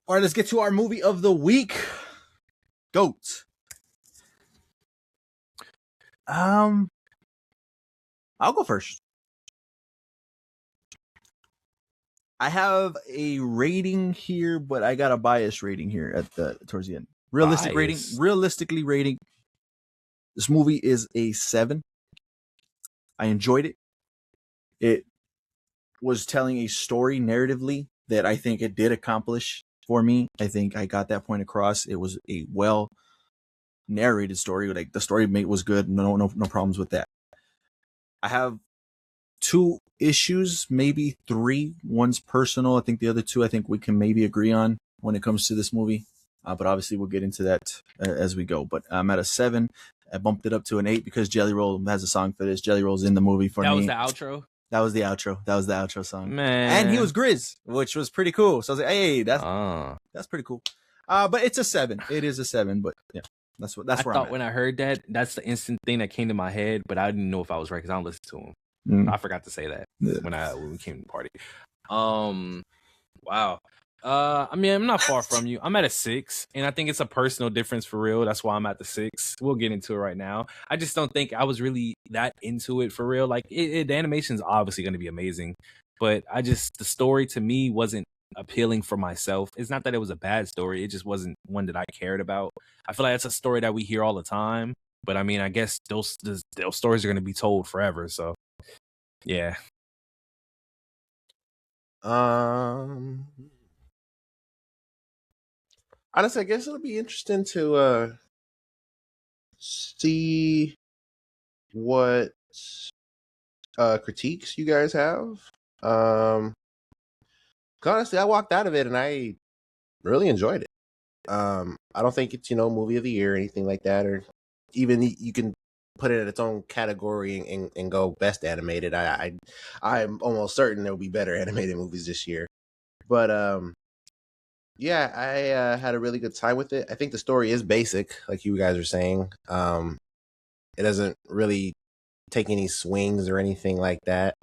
All right, let's get to our movie of the week. GOAT. I'll go first. I have a rating here, but I got a bias rating here towards the end. Realistically rating. This movie is a 7. I enjoyed it. It was telling a story narratively that I think it did accomplish for me. I think I got that point across. It was a well narrated story. Like the story was good. No problems with that. I have 2 issues, maybe 3. One's personal. I think the other 2, I think we can maybe agree on when it comes to this movie. But obviously we'll get into that as we go. But I'm at a 7. I bumped it up to an 8 because Jelly Roll has a song for this. Jelly Roll's in the movie for me. That was the outro? That was the outro. That was the outro song. Man. And he was Grizz, which was pretty cool. So I was like, hey, that's pretty cool. But it's a 7. It is a 7, but yeah. That's where I thought when I heard that, that's the instant thing that came to my head, but I didn't know if I was right because I don't listen to him. I forgot to say that when we came to the party. Wow. I mean, I'm not far from you. I'm at a 6, and I think it's a personal difference for real. That's why I'm at the 6. We'll get into it right now. I just don't think I was really that into it for real. Like, the animation is obviously going to be amazing, but the story to me wasn't appealing for myself. It's not that it was a bad story. It just wasn't one that I cared about. I feel like that's a story that we hear all the time, but I mean, I guess those stories are going to be told forever. So, yeah. Honestly, I guess it'll be interesting to see what critiques you guys have. Honestly, I walked out of it and I really enjoyed it. I don't think it's movie of the year or anything like that, or even you can put it in its own category and go best animated. I'm almost certain there will be better animated movies this year, but yeah, I had a really good time with it. I think the story is basic, like you guys are saying. It doesn't really take any swings or anything like that.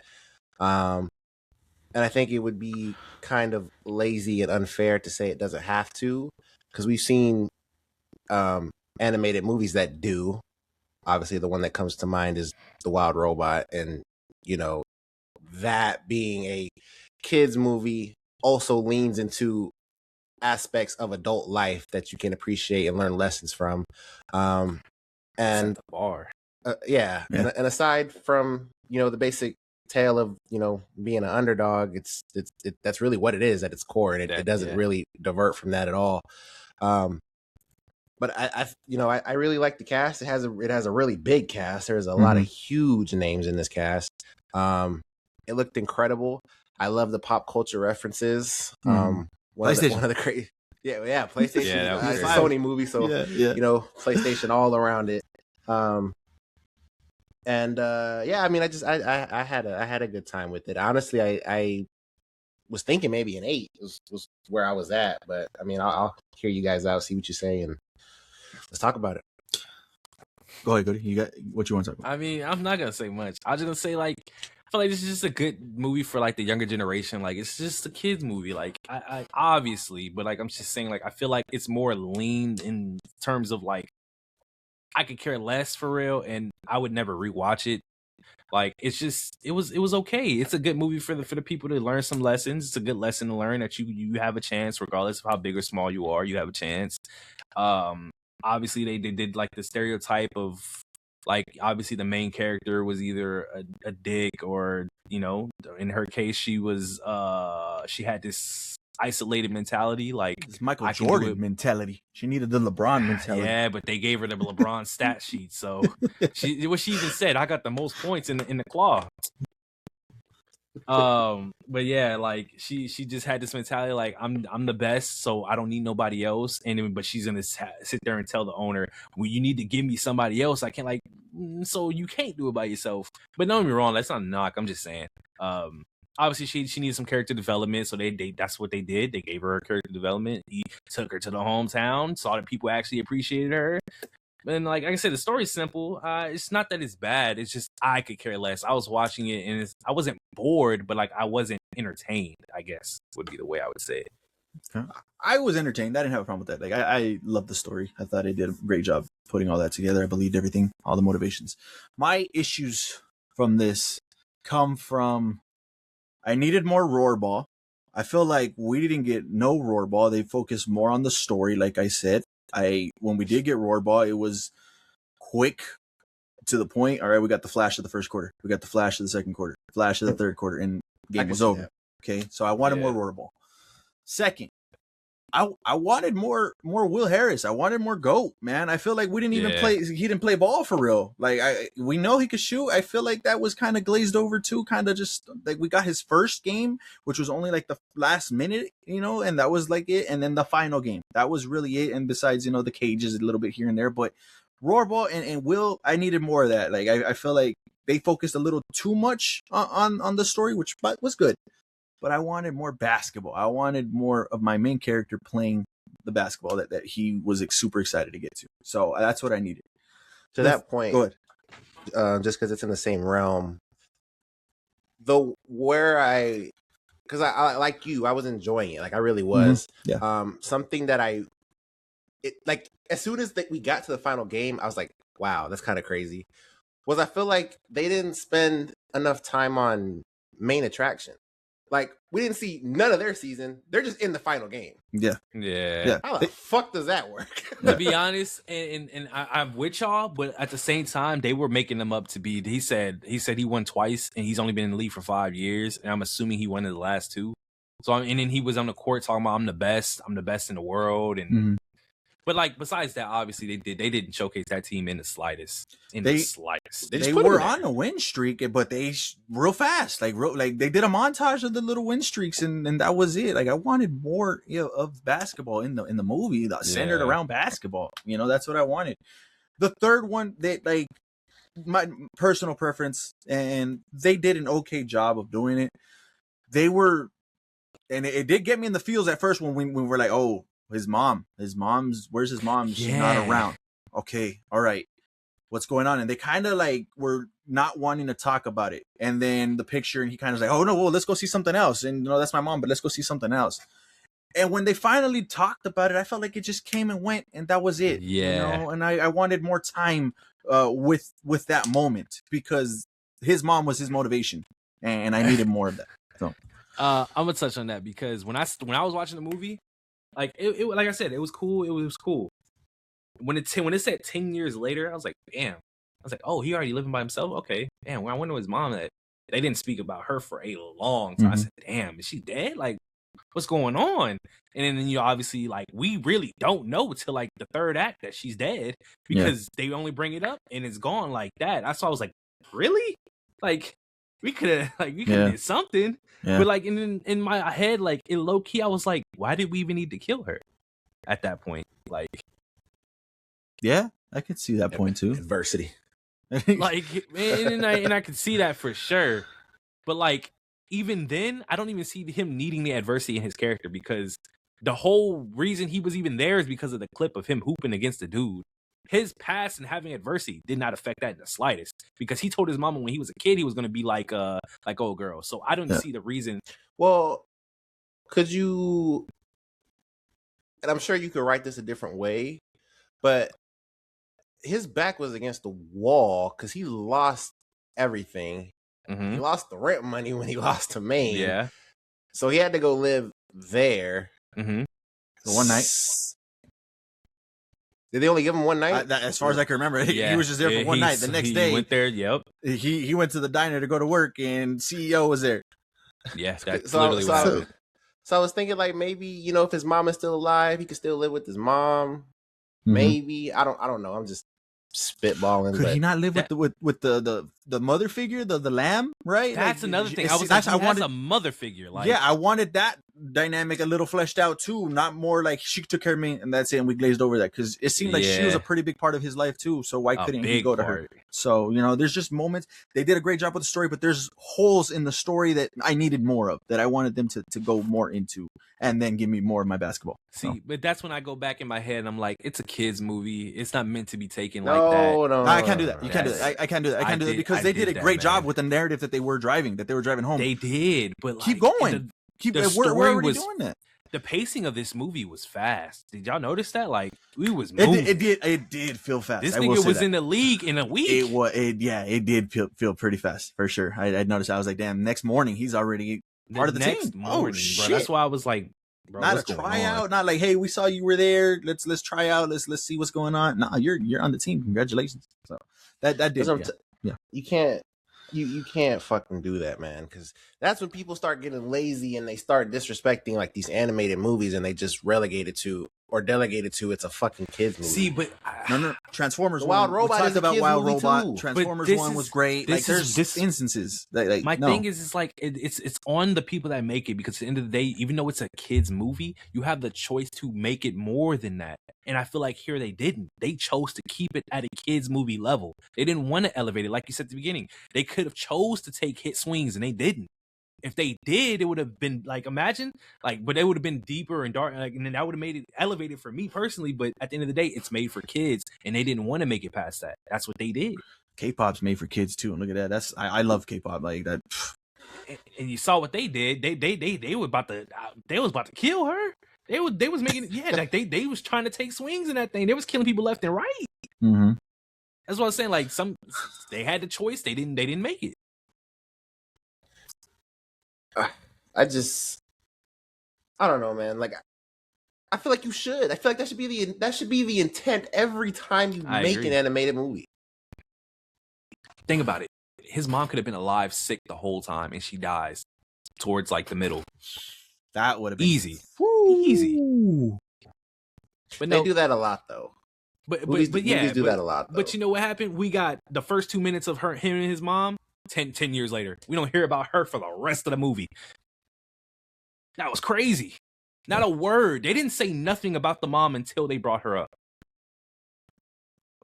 And I think it would be kind of lazy and unfair to say it doesn't have to, because we've seen animated movies that do. Obviously, the one that comes to mind is The Wild Robot, and that being a kids movie also leans into aspects of adult life that you can appreciate and learn lessons from. And the bar. Yeah. And aside from the basic tale of being an underdog, that's really what it is at its core, and it doesn't really divert from that at all. But I really like the cast. It has a really big cast. There's a lot of huge names in this cast. It looked incredible. I love the pop culture references. One of the great, PlayStation. Yeah, it's a Sony movie, so PlayStation all around it. And I mean, I had a good time with it. Honestly, I was thinking maybe an 8 was where I was at, but I mean, I'll hear you guys out, see what you say, and let's talk about it. Go ahead, Goody. You got what you want to talk about? I mean, I'm not gonna say much. I'm just gonna say, like, I feel like this is just a good movie for like the younger generation. Like, it's just a kids movie. Like, I obviously, but like, I'm just saying, like, I feel like it's more lean in terms of like, I could care less for real, and I would never rewatch it. Like, it's just it was okay. It's a good movie for the people to learn some lessons. It's a good lesson to learn that you have a chance, regardless of how big or small you are. You have a chance. Obviously they did like the stereotype of, like, obviously the main character was either a dick, or in her case she had this isolated mentality, like this Michael Jordan mentality. She needed the LeBron mentality. Yeah, but they gave her the LeBron stat sheet, so she even said, I got the most points in the claw. But yeah, like she just had this mentality, like, I'm the best, so I don't need nobody else. But she's gonna sit there and tell the owner, well, you need to give me somebody else. I can't, like, so you can't do it by yourself. But don't get me wrong, that's not a knock. I'm just saying. Obviously she needs some character development, so they that's what they did. They gave her character development. He took her to the hometown, saw that people actually appreciated her. And like I said, the story's simple. It's not that it's bad. It's just I could care less. I was watching it and I wasn't bored, but like I wasn't entertained, I guess would be the way I would say it. I was entertained. I didn't have a problem with that. Like I love the story. I thought I did a great job putting all that together. I believed everything, all the motivations. My issues from this come from I needed more Roarball. I feel like we didn't get no Roarball. They focused more on the story, like I said. When we did get Roarball, it was quick to the point. All right, we got the flash of the first quarter. We got the flash of the second quarter, flash of the third quarter, and game was over. That. Okay, so I wanted more Roarball. Second, I wanted more Will Harris. I wanted more GOAT, man. I feel like we didn't even play. He didn't play ball for real. Like we know he could shoot. I feel like that was kind of glazed over too. Kind of just like we got his first game, which was only like the last minute, and that was like it. And then the final game, that was really it. And besides, the cages a little bit here and there, but Roarball and Will, I needed more of that. Like I feel like they focused a little too much on the story, which was good. But I wanted more basketball. I wanted more of my main character playing the basketball that he was super excited to get to. So that's what I needed. To that point, go ahead. Just because it's in the same realm, because I like you, I was enjoying it. Like I really was. Mm-hmm. Yeah. Something that like as soon as we got to the final game, I was like, wow, that's kind of crazy. I feel like they didn't spend enough time on main attraction. Like, we didn't see none of their season. They're just in the final game. Yeah. How the fuck does that work? To be honest, and I'm with y'all, but at the same time, they were making them up to be. He said he won twice, and he's only been in the league for 5 years, and I'm assuming he won in the last 2. So, and then he was on the court talking about I'm the best in the world, and but like besides that, obviously they didn't showcase that team in the slightest. They were on a win streak, but they real fast, like they did a montage of the little win streaks, and that was it. Like I wanted more of basketball in the movie that centered around basketball. That's what I wanted. The third one, they my personal preference, and they did an okay job of doing it. They were, and it did get me in the feels at first when we were like, oh. His mom's, where's his mom? She's not around. Okay, all right. What's going on? And they kind of like were not wanting to talk about it. And then the picture, and he kind of was like, oh no, well, let's go see something else. And that's my mom, but let's go see something else. And when they finally talked about it, I felt like it just came and went, and that was it. Yeah. And I wanted more time with that moment, because his mom was his motivation, and I needed more of that. So I'm gonna touch on that, because when I was watching the movie, like it like I said, it was cool. It was cool. When it said 10 years later, I was like, damn. I was like, oh, he already living by himself? Okay. Damn, I wonder his mom that they didn't speak about her for a long time. I said, damn, is she dead? Like, what's going on? And then obviously, like, we really don't know till like the third act that she's dead, because they only bring it up and it's gone like that. I was like, really? Like, we could have did something. Yeah. But like in my head, like in low key, I was like, why did we even need to kill her at that point? Like, yeah, I could see that point too. Adversity. Like, and I could see that for sure. But like, even then, I don't even see him needing the adversity in his character, because the whole reason he was even there is because of the clip of him hooping against the dude. His past and having adversity did not affect that in the slightest, because he told his mama when he was a kid he was going to be like old girl. So I don't see the reason. Well, could you? And I'm sure you could write this a different way, but his back was against the wall because he lost everything. He lost the rent money when he lost to Maine. Yeah. So he had to go live there. The one night. Did they only give him one night? As far as I can remember, he was just there for one night. The next day, he went there. Yep. He went to the diner to go to work, and CEO was there. Yeah, that's literally what happened. So I was thinking, like, maybe if his mom is still alive, he could still live with his mom. Maybe I don't know. I'm just spitballing. Could he not live with the mother figure, the lamb? Right. That's another thing. I wanted a mother figure. Like, yeah, I wanted that dynamic a little fleshed out too, not more like she took care of me and that's it, and we glazed over that, because it seemed like she was a pretty big part of his life too. So why couldn't he go to her? So there's just moments. They did a great job with the story, but there's holes in the story that I needed more of, that I wanted them to go more into, and then give me more of my basketball. But that's when I go back in my head and I'm like, it's a kid's movie. It's not meant to be taken like that. No, I can't do that. You can't do that. I can't do that. I can't do that, because they did a great job with the narrative that they were driving home. They did, but keep going. Where are we doing that? the pacing of this movie was fast. Did y'all notice that? Like, we was moving. It did feel fast. This nigga was in the league in a week. It did feel pretty fast for sure. I noticed. I was like, damn. Next morning, he's already part of the next team. Morning, shit! Bro. That's why I was like, bro, not a tryout. Not like, hey, we saw you were there. Let's try out. Let's see what's going on. Nah, you're on the team. Congratulations. So that did. Yeah. You can't fucking do that, man, because that's when people start getting lazy and they start disrespecting like these animated movies and they just relegate it to or delegate it to it's a fucking kids movie. See, but no, Transformers. The Wild Robot is about Wild Robot. Too. Transformers 1 was great. Like there's instances. Like, my thing is, it's like it's on the people that make it, because at the end of the day, even though it's a kids movie, you have the choice to make it more than that. And I feel like here they didn't. They chose to keep it at a kids movie level. They didn't want to elevate it, like you said at the beginning. They could have chose to take hit swings, and they didn't. If they did, it would have been like, imagine, like, but it would have been deeper and dark, like, and then that would have made it elevated for me personally. But at the end of the day, it's made for kids, and they didn't want to make it past that. That's what they did. K-pop's made for kids too, and look at that. I love K-pop like that. And you saw what they did. They were about to kill her. They was making it, like they was trying to take swings in that thing. They was killing people left and right. Mm-hmm. That's what I was saying. Like they had the choice. They didn't make it. I don't know, man. Like, I feel like you should. I feel like that should be the intent every time you make an animated movie. Think about it. His mom could have been alive, sick the whole time, and she dies towards like the middle. That would have been easy. But they do that a lot, though. But movies do that a lot, though. But you know what happened? We got the first 2 minutes of him and his mom. 10 years later, we don't hear about her for the rest of the movie. That was crazy. Not a word. They didn't say nothing about the mom until they brought her up.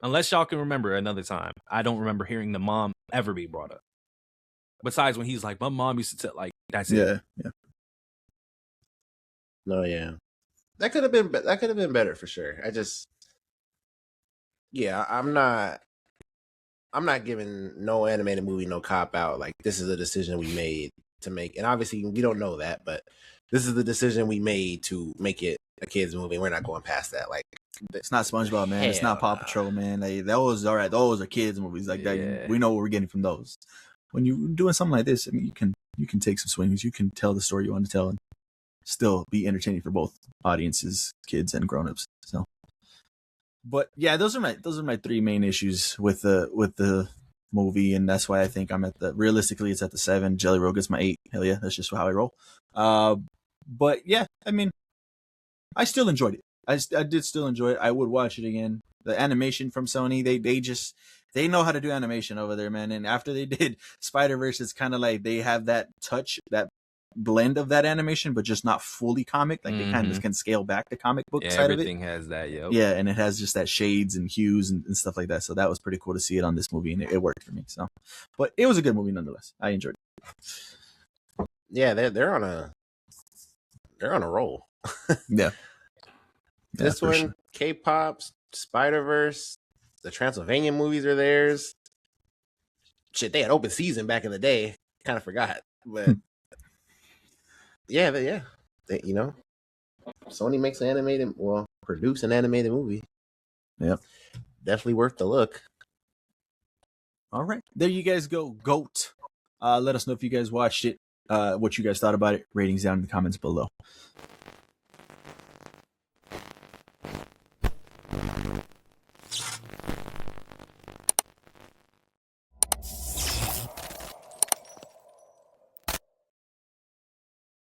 Unless y'all can remember another time. I don't remember hearing the mom ever be brought up. Besides when he's like, my mom used to tell, like, that's it. Yeah. No, yeah. That could have been better for sure. I'm not giving no animated movie no cop out. Like, this is a decision we made to make. And obviously we don't know that, but this is the decision we made to make it a kids movie. We're not going past that. Like, it's not SpongeBob, man. It's not Paw Patrol, man. Like, those are kids movies. Like that, we know what we're getting from those. When you're doing something like this, I mean, you can take some swings. You can tell the story you want to tell and still be entertaining for both audiences, kids and grown-ups. So, but yeah, those are my three main issues with the movie, and that's why I think I'm at realistically it's at the 7. Jelly Roll gets my 8. Hell yeah, that's just how I roll. But yeah, I mean, I still enjoyed it. I did still enjoy it. I would watch it again. The animation from Sony, they know how to do animation over there, man. And after they did Spider-Verse, it's kind of like they have that touch, that blend of that animation, but just not fully comic. Like they kind of can scale back the comic book side of it. Everything has that, yeah, and it has just that shades and hues and stuff like that. So that was pretty cool to see it on this movie, and it worked for me. So, but it was a good movie nonetheless. I enjoyed it. Yeah, they're on a roll. Yeah. This one, sure. K-pop, Spider-Verse, the Transylvania movies are theirs. Shit, they had open season back in the day. Kind of forgot, but yeah. They, Sony makes produce an animated movie. Yep, definitely worth the look. All right, there you guys go. GOAT. Let us know if you guys watched it. What you guys thought about it. Ratings down in the comments below.